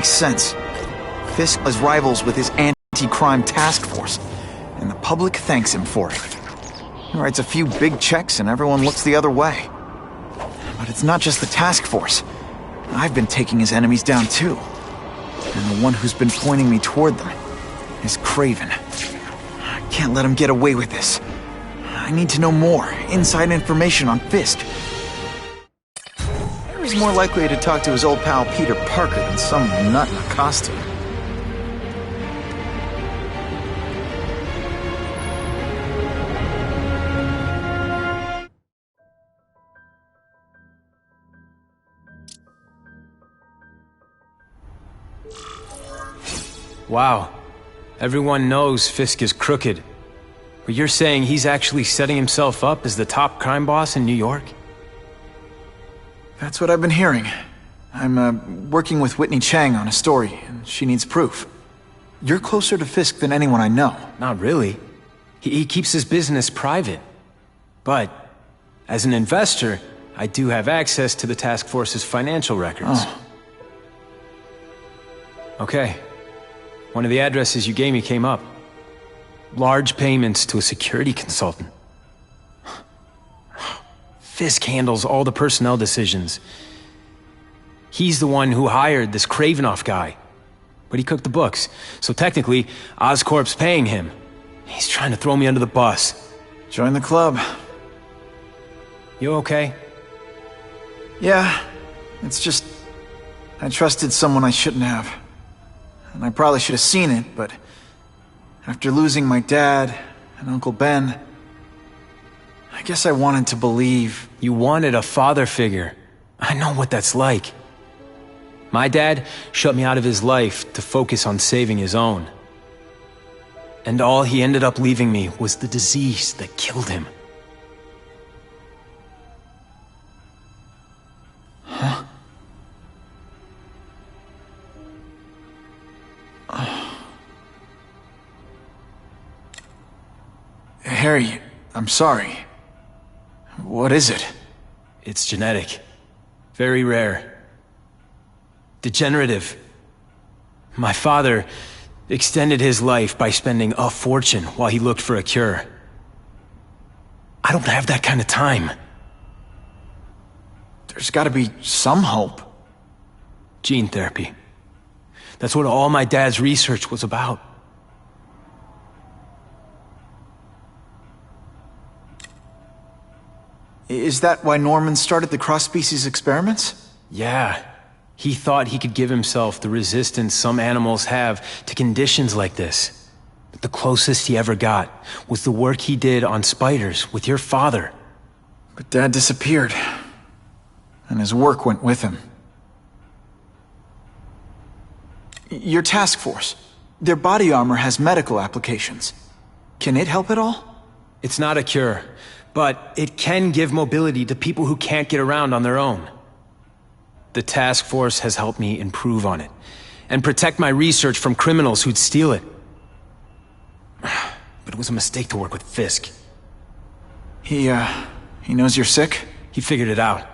makes sense. Fisk has rivals with his anti-crime task force, and the public thanks him for it. He writes a few big checks and everyone looks the other way. But it's not just the task force. I've been taking his enemies down too. And the one who's been pointing me toward them is Kraven. I can't let him get away with this. I need to know more, inside information on Fisk. He's more likely to talk to his old pal Peter Parker than some nut in a costume. Wow. Everyone knows Fisk is crooked. But you're saying he's actually setting himself up as the top crime boss in New York? That's what I've been hearing. I'm working with Whitney Chang on a story, and she needs proof. You're closer to Fisk than anyone I know. Not really. He keeps his business private. But, as an investor, I do have access to the task force's financial records. Oh. Okay. One of the addresses you gave me came up. Large payments to a security consultant. Fisk handles all the personnel decisions. He's the one who hired this Kravinoff guy. But he cooked the books, so technically, Oscorp's paying him. He's trying to throw me under the bus. Join the club. You okay? Yeah, it's just... I trusted someone I shouldn't have. And I probably should have seen it, but... after losing my dad and Uncle Ben... I guess I wanted to believe... You wanted a father figure. I know what that's like. My dad shut me out of his life to focus on saving his own. And all he ended up leaving me was the disease that killed him. Huh? Harry, I'm sorry. What is it? It's genetic. Very rare. Degenerative. My father extended his life by spending a fortune while he looked for a cure. I don't have that kind of time. There's gotta be some hope. Gene therapy. That's what all my dad's research was about. Is that why Norman started the cross-species experiments? Yeah. He thought he could give himself the resistance some animals have to conditions like this. But the closest he ever got was the work he did on spiders with your father. But Dad disappeared. And his work went with him. Your task force. Their body armor has medical applications. Can it help at all? It's not a cure, but it can give mobility to people who can't get around on their own. The task force has helped me improve on it, and protect my research from criminals who'd steal it. But it was a mistake to work with Fisk. He knows you're sick? He figured it out.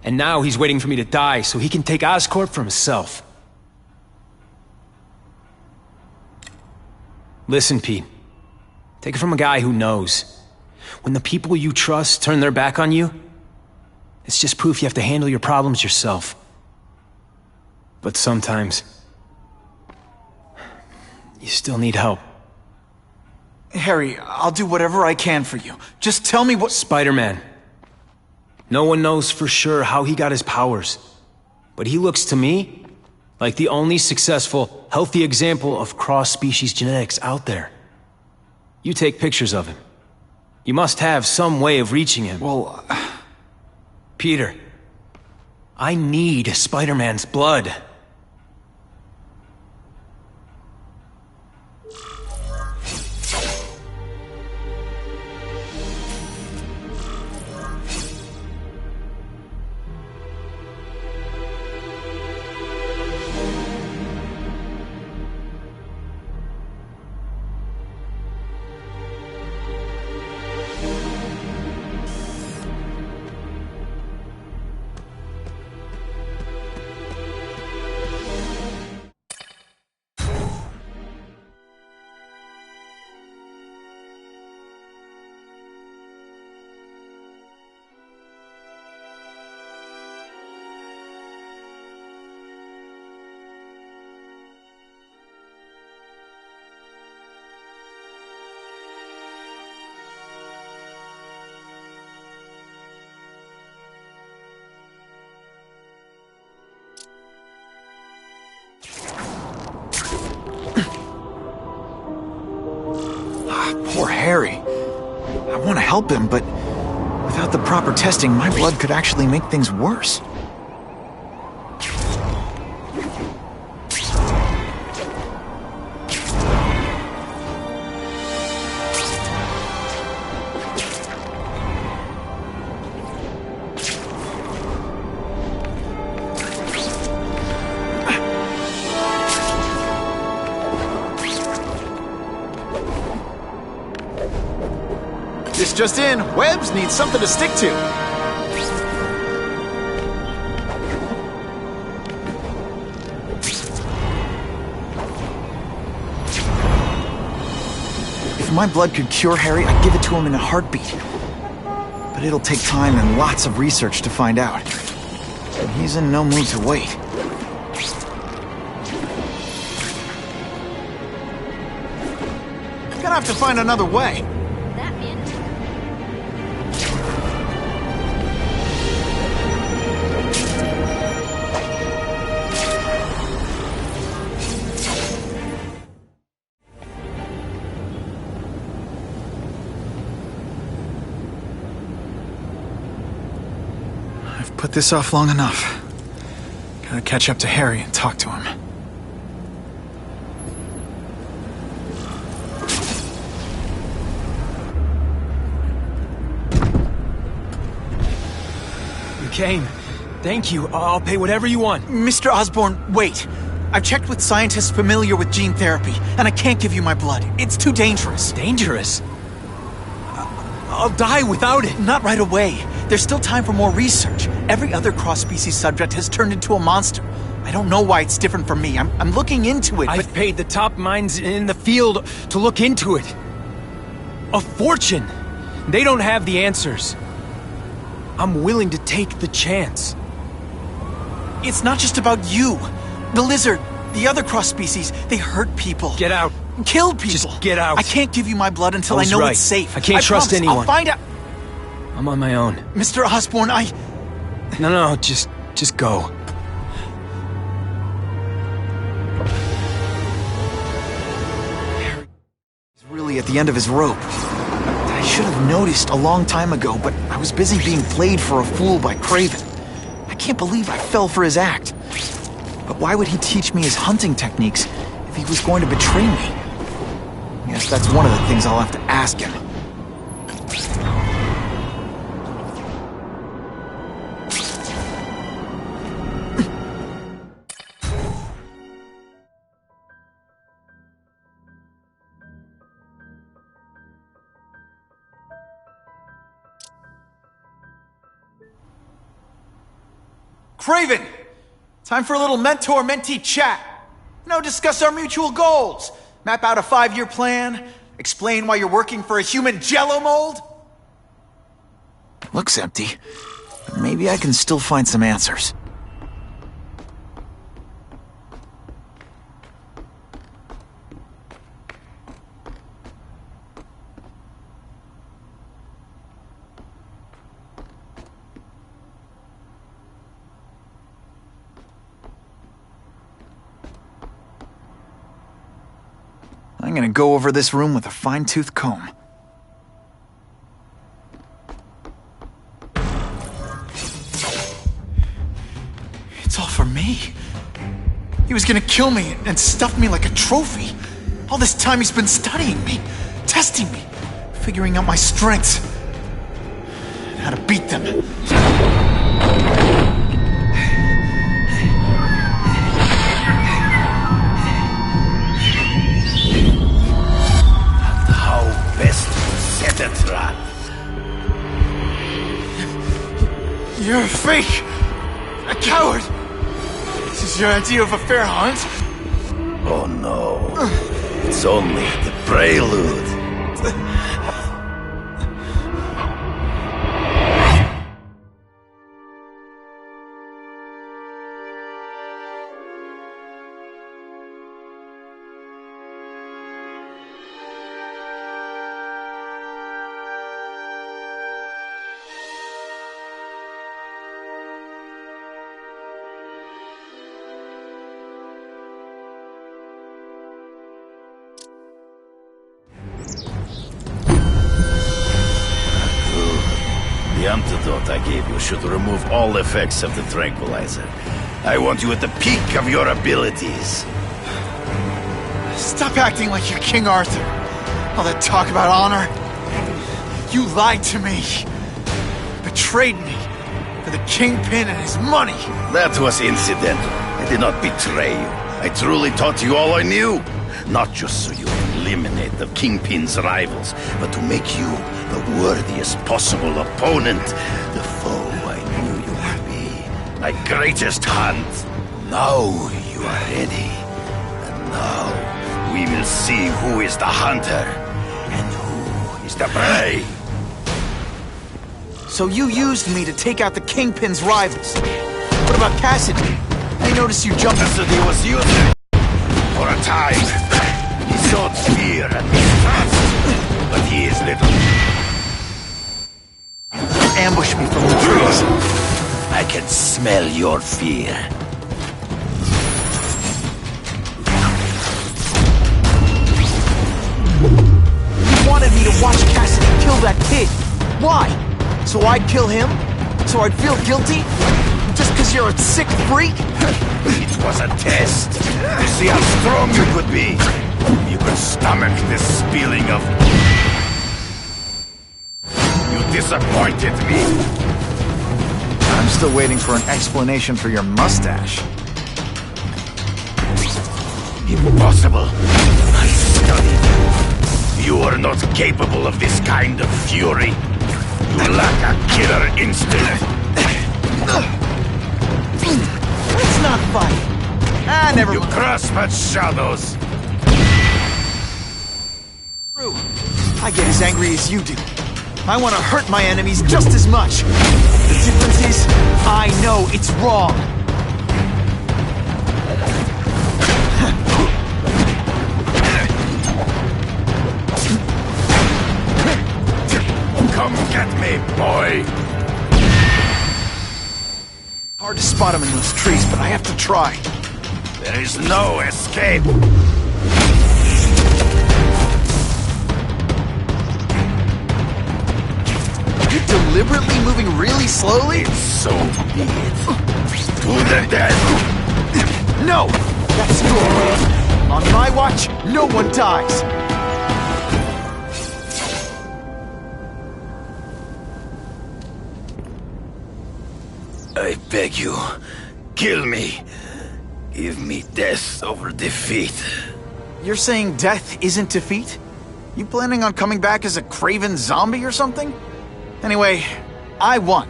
And now he's waiting for me to die so he can take Oscorp for himself. Listen, Pete. Take it from a guy who knows. When the people you trust turn their back on you, it's just proof you have to handle your problems yourself. But sometimes, you still need help. Harry, I'll do whatever I can for you. Just tell me what— Spider-Man. No one knows for sure how he got his powers. But he looks to me like the only successful, healthy example of cross-species genetics out there. You take pictures of him. You must have some way of reaching him. Well, Peter, I need Spider-Man's blood. Poor Harry. I want to help him, but without the proper testing, my blood could actually make things worse. This just in, Webbs needs something to stick to. If my blood could cure Harry, I'd give it to him in a heartbeat. But it'll take time and lots of research to find out. And he's in no mood to wait. Gonna have to find another way. I've put this off long enough. Gotta catch up to Harry and talk to him. You came. Thank you. I'll pay whatever you want. Mr. Osborn, wait. I've checked with scientists familiar with gene therapy, and I can't give you my blood. It's too dangerous. Dangerous? I'll die without it. Not right away. There's still time for more research. Every other cross-species subject has turned into a monster. I don't know why it's different from me. I'm looking into it, I've paid the top minds in the field to look into it. A fortune. They don't have the answers. I'm willing to take the chance. It's not just about you. The lizard, the other cross-species, they hurt people. Get out. Kill people. Just get out. I can't give you my blood until I was know right. it's safe. I can't trust promise. anyone. I'll find out. I'm on my own. Mr. Osborn, No, just go. Harry is really at the end of his rope. I should have noticed a long time ago, but I was busy being played for a fool by Kraven. I can't believe I fell for his act. But why would he teach me his hunting techniques if he was going to betray me? Yes, that's one of the things I'll have to ask him. Kraven! Time for a little mentor-mentee chat. Discuss our mutual goals. Map out a 5-year plan. Explain why you're working for a human Jell-O mold. Looks empty, but maybe I can still find some answers. I'm gonna go over this room with a fine-tooth comb. It's all for me. He was gonna kill me and stuff me like a trophy. All this time he's been studying me, testing me, figuring out my strengths, and how to beat them. Set a trap. You're a fake! A coward! This is your idea of a fair hunt? Oh no. It's only the prelude. antidote I gave you should remove all effects of the tranquilizer. I want you at the peak of your abilities. Stop acting like you're King Arthur. All that talk about honor. You lied to me. Betrayed me for the Kingpin and his money. That was incidental. I did not betray you. I truly taught you all I knew. Not just so you eliminate the Kingpin's rivals, but to make you the worthiest possible opponent. The foe I knew you would be. My greatest hunt. Now you are ready. And now we will see who is the hunter and who is the prey. So you used me to take out the Kingpin's rivals. What about Cassidy? I noticed you jumped. Cassidy was used for a time. He sought fear and mistrust, but he is little. Ambush me from the trees. I can smell your fear. You wanted me to watch Cassidy kill that kid. Why? So I'd kill him? So I'd feel guilty? Just because you're a sick freak? It was a test to see how strong you could be. You could stomach the spilling of... You disappointed me. I'm still waiting for an explanation for your mustache. Impossible. I studied you. You are not capable of this kind of fury. You lack a killer instinct. Let's not fight. Never You mind. grasp at shadows. True. I get as angry as you do. I want to hurt my enemies just as much. The difference is, I know it's wrong. Come get me, boy. Hard to spot him in those trees, but I have to try. There is no escape. Are you deliberately moving really slowly? So be it. To the death. No! That's your way. On my watch, no one dies. I beg you, kill me. Give me death over defeat. You're saying death isn't defeat? You planning on coming back as a craven zombie or something? Anyway, I won.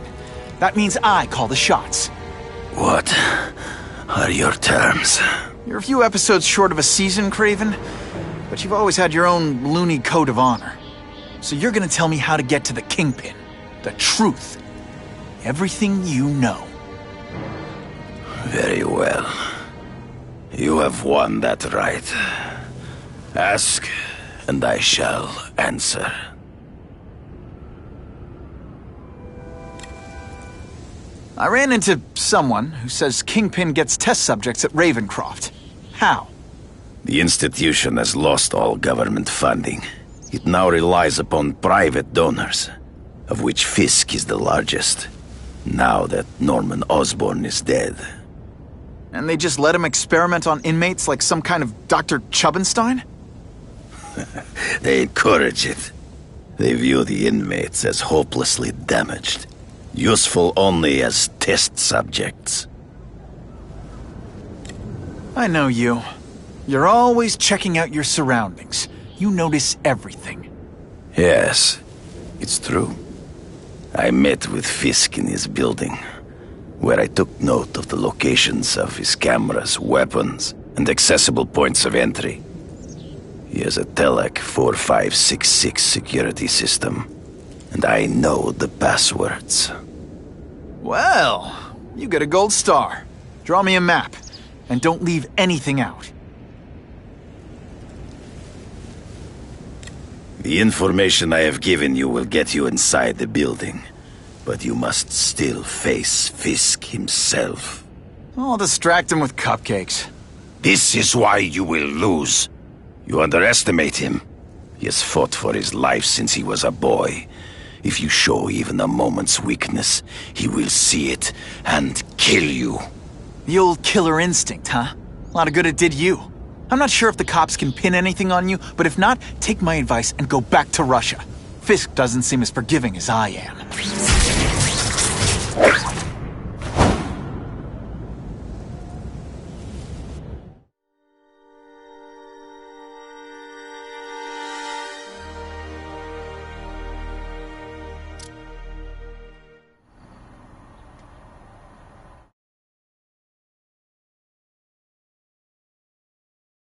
That means I call the shots. What are your terms? You're a few episodes short of a season, Craven, but you've always had your own loony code of honor. So you're gonna tell me how to get to the Kingpin. The truth. Everything you know. Very well. You have won that right. Ask, and I shall answer. I ran into someone who says Kingpin gets test subjects at Ravencroft. How? The institution has lost all government funding. It now relies upon private donors, of which Fisk is the largest. Now that Norman Osborn is dead. And they just let him experiment on inmates like some kind of Dr. Chubbenstein? They encourage it. They view the inmates as hopelessly damaged, useful only as test subjects. I know you. You're always checking out your surroundings. You notice everything. Yes, it's true. I met with Fisk in his building, where I took note of the locations of his cameras, weapons, and accessible points of entry. He has a Telek 4566 security system, and I know the passwords. Well, you get a gold star. Draw me a map, and don't leave anything out. The information I have given you will get you inside the building, but you must still face Fisk himself. I'll distract him with cupcakes. This is why you will lose. You underestimate him. He has fought for his life since he was a boy. If you show even a moment's weakness, he will see it and kill you. The old killer instinct, huh? A lot of good it did you. I'm not sure if the cops can pin anything on you, but if not, take my advice and go back to Russia. Fisk doesn't seem as forgiving as I am.